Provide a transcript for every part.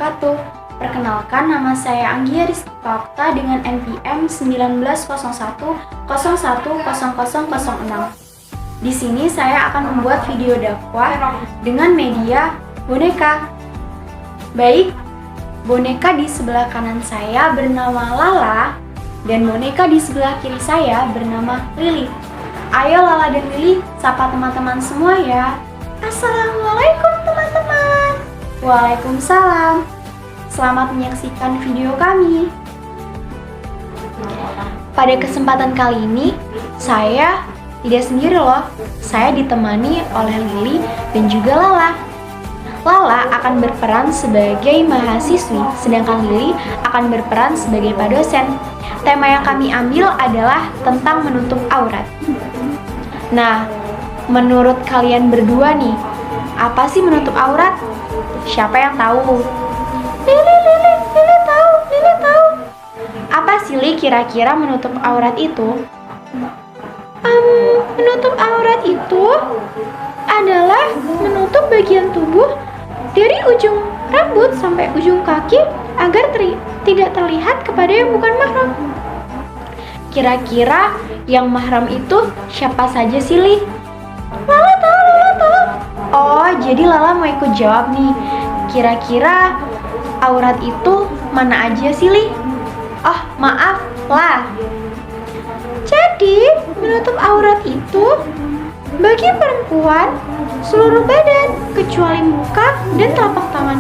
wabarakatuh. Perkenalkan, nama saya Anggia Rizka Okta dengan NPM 1901010006. Di sini saya akan membuat video dakwah dengan media boneka. Baik, boneka di sebelah kanan saya bernama Lala dan boneka di sebelah kiri saya bernama Lili. Ayo Lala dan Lili, sapa teman-teman semua ya. Assalamualaikum teman-teman. Waalaikumsalam. Selamat menyaksikan video kami. Pada kesempatan kali ini, saya tidak sendiri loh. Saya ditemani oleh Lili dan juga Lala. Lala akan berperan sebagai mahasiswi, sedangkan Lili akan berperan sebagai pak dosen. Tema yang kami ambil adalah tentang menutup aurat. Nah, menurut kalian berdua nih, apa sih menutup aurat? Siapa yang tahu? Lili tahu. Apa sih Li kira-kira menutup aurat itu? Menutup aurat itu adalah menutup bagian tubuh dari ujung rambut sampai ujung kaki agar tidak terlihat kepada yang bukan mahram. Kira-kira yang mahram itu siapa saja sih Li? Lala tahu. Oh, jadi Lala mau ikut jawab nih. Kira-kira aurat itu mana aja sih Li? Oh, maaf lah. Jadi, menutup aurat itu bagi perempuan seluruh badan kecuali muka dan telapak tangan.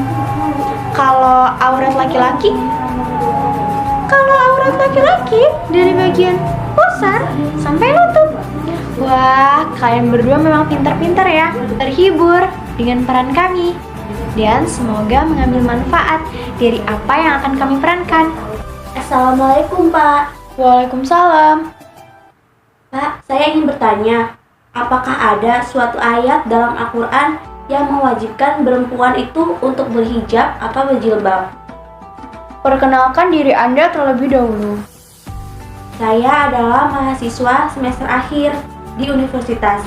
Kalau aurat laki-laki dari bagian pusar sampai lutut. Wah, kalian berdua memang pintar-pintar ya. Terhibur dengan peran kami. Dan semoga mengambil manfaat dari apa yang akan kami perankan. Assalamualaikum Pak. Waalaikumsalam. Pak, saya ingin bertanya, apakah ada suatu ayat dalam Al-Quran yang mewajibkan perempuan itu untuk berhijab atau berjilbab? Perkenalkan diri Anda terlebih dahulu. Saya adalah mahasiswa semester akhir di universitas.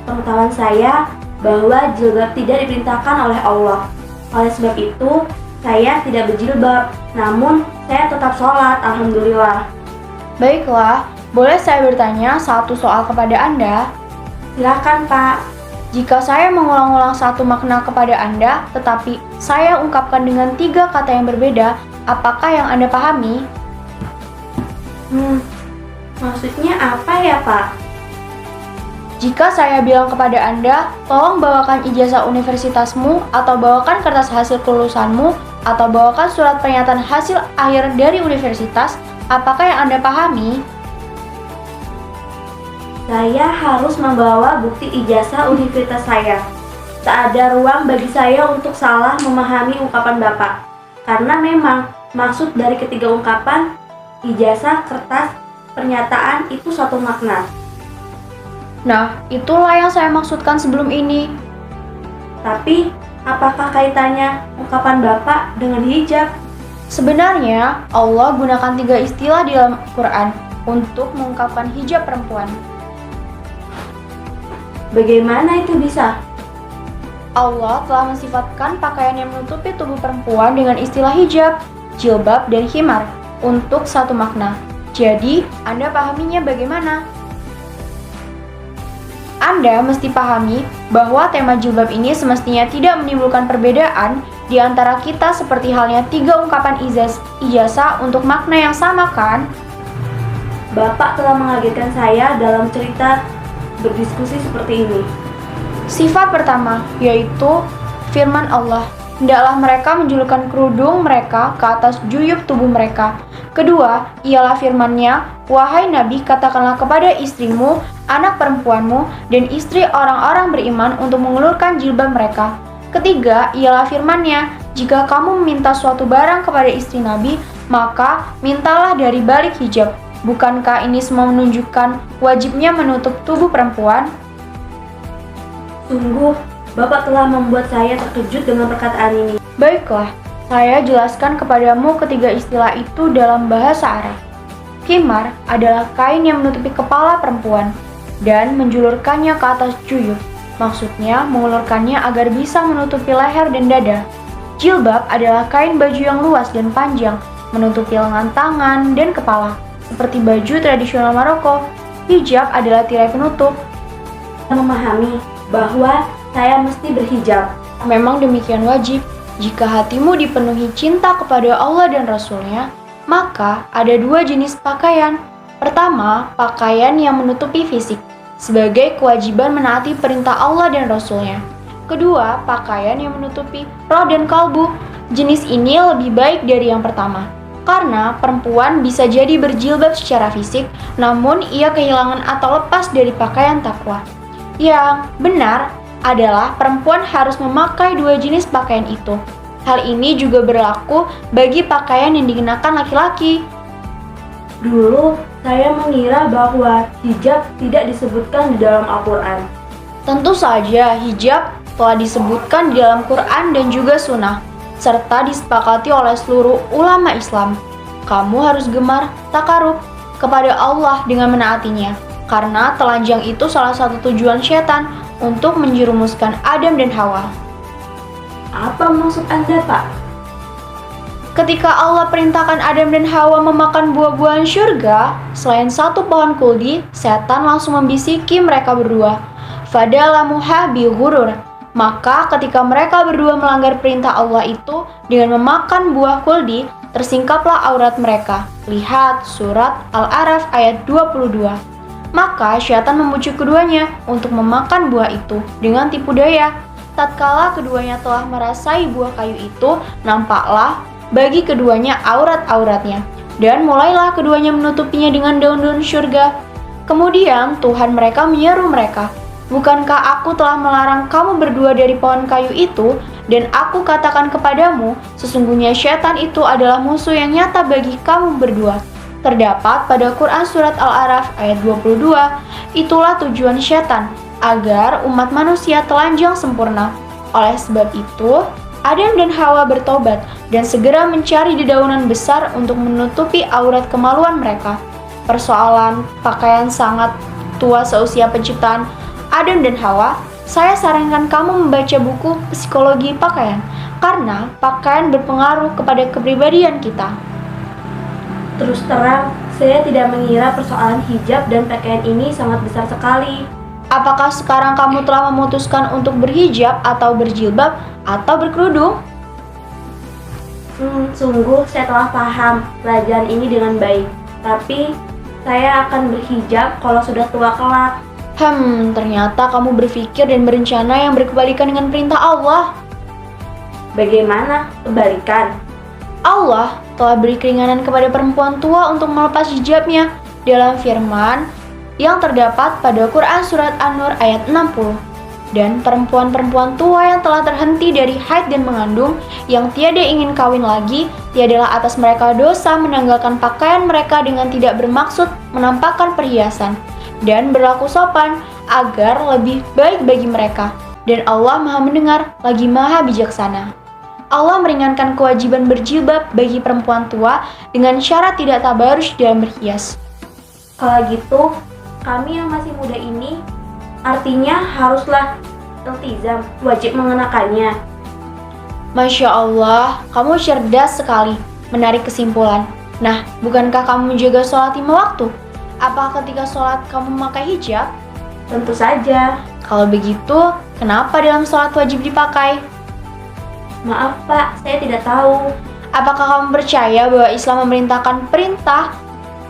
Pengetahuan saya bahwa jilbab tidak diperintahkan oleh Allah. Oleh sebab itu, saya tidak berjilbab, namun saya tetap sholat, alhamdulillah. Baiklah, boleh saya bertanya satu soal kepada Anda? Silakan Pak. Jika saya mengulang-ulang satu makna kepada Anda, tetapi saya ungkapkan dengan 3 kata yang berbeda, apakah yang Anda pahami? Maksudnya apa ya Pak? Jika saya bilang kepada Anda, tolong bawakan ijazah universitasmu, atau bawakan kertas hasil kelulusanmu, atau bawakan surat pernyataan hasil akhir dari universitas, apakah yang Anda pahami? Saya harus membawa bukti ijazah universitas saya. Tak ada ruang bagi saya untuk salah memahami ungkapan Bapak. Karena memang maksud dari ketiga ungkapan, ijazah, kertas, pernyataan itu satu makna. Nah, itulah yang saya maksudkan sebelum ini. Tapi, apakah kaitannya ungkapan Bapak dengan hijab? Sebenarnya, Allah gunakan 3 istilah di dalam Quran untuk mengungkapkan hijab perempuan. Bagaimana itu bisa? Allah telah mensifatkan pakaian yang menutupi tubuh perempuan dengan istilah hijab, jilbab, dan khimar untuk satu makna. Jadi, Anda pahaminya bagaimana? Anda mesti pahami bahwa tema jilbab ini semestinya tidak menimbulkan perbedaan di antara kita seperti halnya 3 ungkapan ijazah untuk makna yang sama kan? Bapak telah mengagetkan saya dalam cerita berdiskusi seperti ini. Sifat pertama, yaitu firman Allah. Hendaklah mereka menjulurkan kerudung mereka ke atas juyub tubuh mereka. Kedua, ialah firman-Nya, wahai Nabi, katakanlah kepada istrimu, anak perempuanmu, dan istri orang-orang beriman untuk mengulurkan jilbab mereka. Ketiga, ialah firman-Nya, jika kamu meminta suatu barang kepada istri Nabi, maka mintalah dari balik hijab. Bukankah ini semua menunjukkan wajibnya menutup tubuh perempuan? Sungguh, Bapak telah membuat saya terkejut dengan perkataan ini. Baiklah, saya jelaskan kepadamu ketiga istilah itu dalam bahasa Arab. Khimar adalah kain yang menutupi kepala perempuan dan menjulurkannya ke atas juyub. Maksudnya, mengulurkannya agar bisa menutupi leher dan dada. Jilbab adalah kain baju yang luas dan panjang, menutupi lengan tangan dan kepala, seperti baju tradisional Maroko. Hijab adalah tirai penutup. Memahami bahwa saya mesti berhijab. Memang demikian wajib. Jika hatimu dipenuhi cinta kepada Allah dan Rasul-Nya, maka ada dua jenis pakaian. Pertama, pakaian yang menutupi fisik, sebagai kewajiban menaati perintah Allah dan Rasul-Nya. Kedua, pakaian yang menutupi roh dan kalbu. Jenis ini lebih baik dari yang pertama, karena perempuan bisa jadi berjilbab secara fisik, namun ia kehilangan atau lepas dari pakaian takwa. Yang benar adalah perempuan harus memakai dua jenis pakaian itu. Hal ini juga berlaku bagi pakaian yang dikenakan laki-laki. Dulu, saya mengira bahwa hijab tidak disebutkan di dalam Al-Quran. Tentu saja hijab telah disebutkan di dalam Quran dan juga sunnah, serta disepakati oleh seluruh ulama Islam. Kamu harus gemar takarub kepada Allah dengan menaatinya, karena telanjang itu salah satu tujuan syaitan untuk menjerumuskan Adam dan Hawa. Apa maksud Anda, Pak? Ketika Allah perintahkan Adam dan Hawa memakan buah-buahan syurga, selain satu pohon kuldi, setan langsung membisiki mereka berdua. Fadalamuha bi ghurur. Maka ketika mereka berdua melanggar perintah Allah itu dengan memakan buah kuldi, tersingkaplah aurat mereka. Lihat surat Al-A'raf ayat 22. Maka syaitan membujuk keduanya untuk memakan buah itu dengan tipu daya. Tatkala keduanya telah merasai buah kayu itu, nampaklah bagi keduanya aurat-auratnya, dan mulailah keduanya menutupinya dengan daun-daun syurga. Kemudian Tuhan mereka menyeru mereka, "Bukankah aku telah melarang kamu berdua dari pohon kayu itu? Dan aku katakan kepadamu, sesungguhnya syaitan itu adalah musuh yang nyata bagi kamu berdua." Terdapat pada Quran Surat Al-A'raf ayat 22, itulah tujuan syaitan, agar umat manusia telanjang sempurna. Oleh sebab itu, Adam dan Hawa bertobat dan segera mencari dedaunan besar untuk menutupi aurat kemaluan mereka. Persoalan pakaian sangat tua seusia penciptaan Adam dan Hawa, saya sarankan kamu membaca buku psikologi pakaian, karena pakaian berpengaruh kepada kepribadian kita. Terus terang, saya tidak mengira persoalan hijab dan pakaian ini sangat besar sekali. Apakah sekarang kamu telah memutuskan untuk berhijab atau berjilbab atau berkerudung? Sungguh saya telah paham pelajaran ini dengan baik. Tapi, saya akan berhijab kalau sudah tua kelak. Ternyata kamu berpikir dan berencana yang berkebalikan dengan perintah Allah. Bagaimana kebalikan? Allah telah beri keringanan kepada perempuan tua untuk melepas hijabnya dalam firman yang terdapat pada Quran Surat An-Nur ayat 60. Dan perempuan-perempuan tua yang telah terhenti dari haid dan mengandung, yang tiada ingin kawin lagi, tiadalah atas mereka dosa menanggalkan pakaian mereka dengan tidak bermaksud menampakkan perhiasan, dan berlaku sopan agar lebih baik bagi mereka. Dan Allah Maha Mendengar lagi Maha Bijaksana. Allah meringankan kewajiban berjilbab bagi perempuan tua dengan syarat tidak tabarruj dalam berhias. Kalau gitu, kami yang masih muda ini artinya haruslah iltizam, wajib mengenakannya. Masya Allah, kamu cerdas sekali menarik kesimpulan. Nah, bukankah kamu menjaga sholat 5 waktu? Apa ketika sholat kamu memakai hijab? Tentu saja. Kalau begitu, kenapa dalam sholat wajib dipakai? Maaf Pak, saya tidak tahu. Apakah kamu percaya bahwa Islam memerintahkan perintah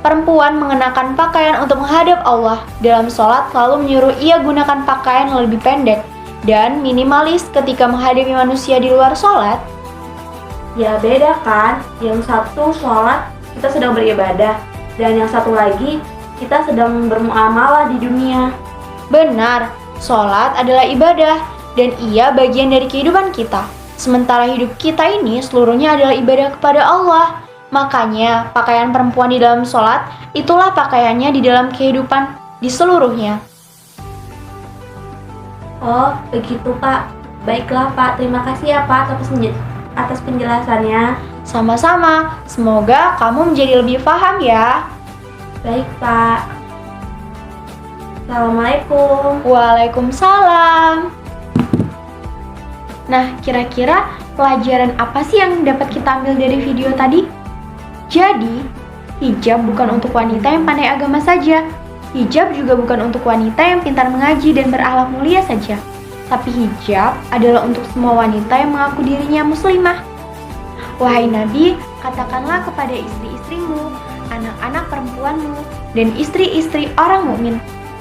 perempuan mengenakan pakaian untuk menghadap Allah dalam sholat, lalu menyuruh ia gunakan pakaian yang lebih pendek dan minimalis ketika menghadapi manusia di luar sholat? Ya beda kan, yang satu sholat kita sedang beribadah, dan yang satu lagi kita sedang bermuamalah di dunia. Benar, sholat adalah ibadah dan ia bagian dari kehidupan kita. Sementara hidup kita ini seluruhnya adalah ibadah kepada Allah. Makanya pakaian perempuan di dalam sholat itulah pakaiannya di dalam kehidupan di seluruhnya. Oh begitu Pak. Baiklah Pak, terima kasih ya Pak atas penjelasannya. Sama-sama, semoga kamu menjadi lebih paham ya. Baik Pak. Assalamualaikum. Waalaikumsalam. Nah, kira-kira pelajaran apa sih yang dapat kita ambil dari video tadi? Jadi, hijab bukan untuk wanita yang pandai agama saja. Hijab juga bukan untuk wanita yang pintar mengaji dan berakhlak mulia saja. Tapi hijab adalah untuk semua wanita yang mengaku dirinya muslimah. Wahai Nabi, katakanlah kepada istri-istrimu, anak-anak perempuanmu, dan istri-istri orang mukmin,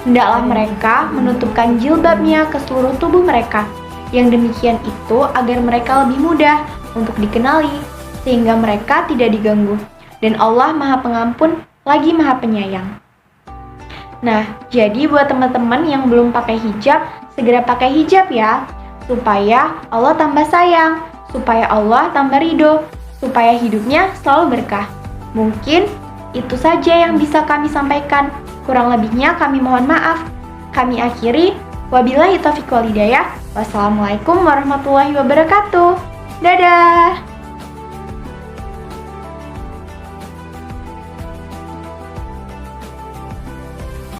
hendaklah mereka menutupkan jilbabnya ke seluruh tubuh mereka. Yang demikian itu agar mereka lebih mudah untuk dikenali, sehingga mereka tidak diganggu. Dan Allah Maha Pengampun lagi Maha Penyayang. Nah, jadi buat teman-teman yang belum pakai hijab, segera pakai hijab ya, supaya Allah tambah sayang, supaya Allah tambah ridho, supaya hidupnya selalu berkah. Mungkin itu saja yang bisa kami sampaikan. Kurang lebihnya kami mohon maaf. Kami akhiri. Wabillahi taufiq wal hidayah. Wassalamualaikum warahmatullahi wabarakatuh. Dadah.